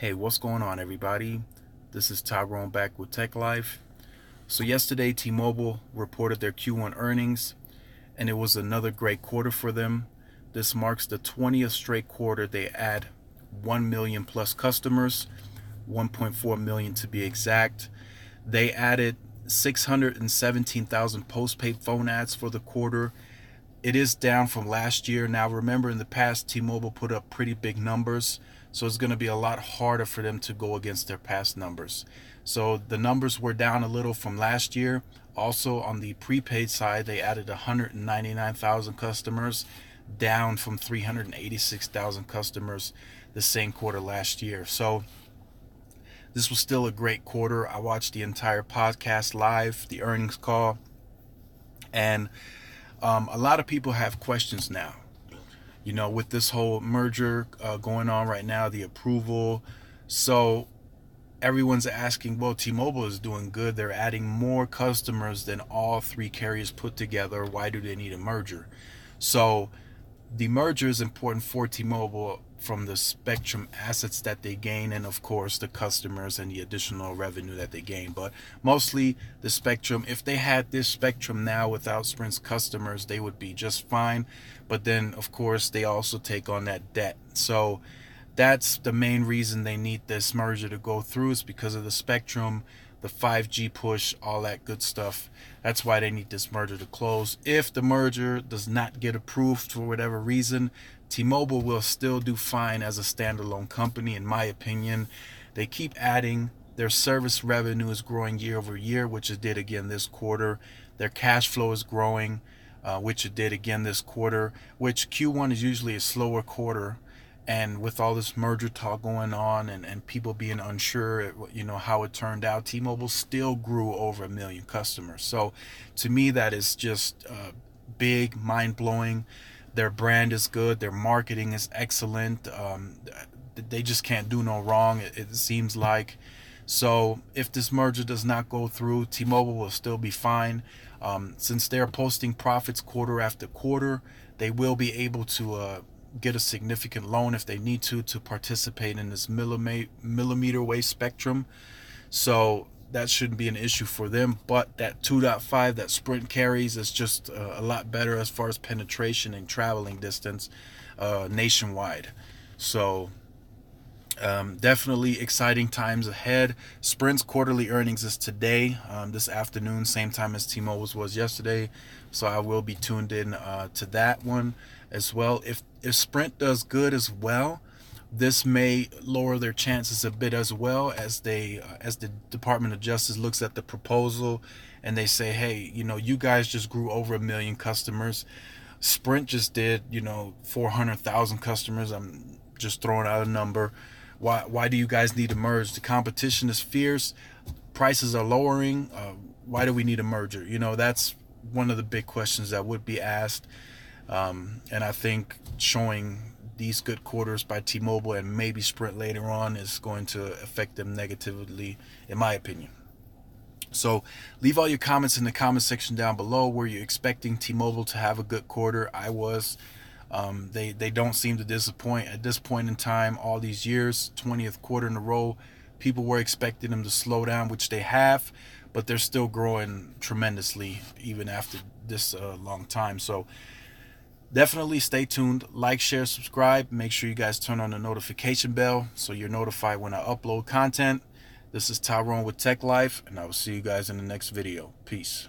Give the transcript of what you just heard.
Hey, what's going on, everybody? This is Tyrone back with Tech Life. So, yesterday, T Mobile reported their Q1 earnings, and it was another great quarter for them. This marks the 20th straight quarter they add 1 million plus customers, 1.4 million to be exact. They added 617,000 postpaid phone ads for the quarter. It is down from last year. Now, remember, in the past, T-Mobile put up pretty big numbers, so it's going to be a lot harder for them to go against their past numbers. So the numbers were down a little from last year. Also, on the prepaid side, they added 199,000 customers, down from 386,000 customers the same quarter last year. So this was still a great quarter. I watched the entire podcast live, the earnings call, and a lot of people have questions now. With this whole merger going on right now, the approval. So everyone's asking, well, T-Mobile is doing good. They're adding more customers than all three carriers put together. Why do they need a merger? So the merger is important for T-Mobile from the spectrum assets that they gain, and of course the customers and the additional revenue that they gain, but mostly the spectrum. If they had this spectrum now without Sprint's customers, they would be just fine, but then of course they also take on that debt. So that's the main reason they need this merger to go through, is because of the spectrum, the 5G push, all that good stuff. That's why they need this merger to close. If the merger does not get approved for whatever reason, T-Mobile will still do fine as a standalone company, in my opinion. They keep adding. Their service revenue is growing year over year, which it did again this quarter. Their cash flow is growing, which it did again this quarter, which Q1 is usually a slower quarter. And with all this merger talk going on, and people being unsure, how it turned out, T-Mobile still grew over 1 million customers. So to me, that is just big, mind-blowing. Their brand is good. Their marketing is excellent. They just can't do no wrong, it seems like. So if this merger does not go through, T-Mobile will still be fine. Since they're posting profits quarter after quarter, they will be able to get a significant loan if they need to participate in this millimeter wave spectrum. So that shouldn't be an issue for them. But that 2.5 that Sprint carries is just a lot better as far as penetration and traveling distance nationwide. So definitely exciting times ahead. Sprint's quarterly earnings is today, this afternoon, same time as T-Mobile's was yesterday. So I will be tuned in to that one as well. If Sprint does good as well, this may lower their chances a bit as well, as the Department of Justice looks at the proposal and they say, hey, you guys just grew over 1 million customers. Sprint just did, 400,000 customers. I'm just throwing out a number. Why do you guys need to merge? The competition is fierce. Prices are lowering. Why do we need a merger? That's one of the big questions that would be asked. And I think showing these good quarters by T-Mobile and maybe Sprint later on is going to affect them negatively, in my opinion. So leave all your comments in the comment section down below. Were you expecting T-Mobile to have a good quarter? I was. They don't seem to disappoint at this point in time. All these years, 20th quarter in a row, people were expecting them to slow down, which they have, but they're still growing tremendously even after this long time. So definitely stay tuned. Like, share, subscribe. Make sure you guys turn on the notification bell so you're notified when I upload content. This is Tyrone with Tech Life, and I will see you guys in the next video. Peace.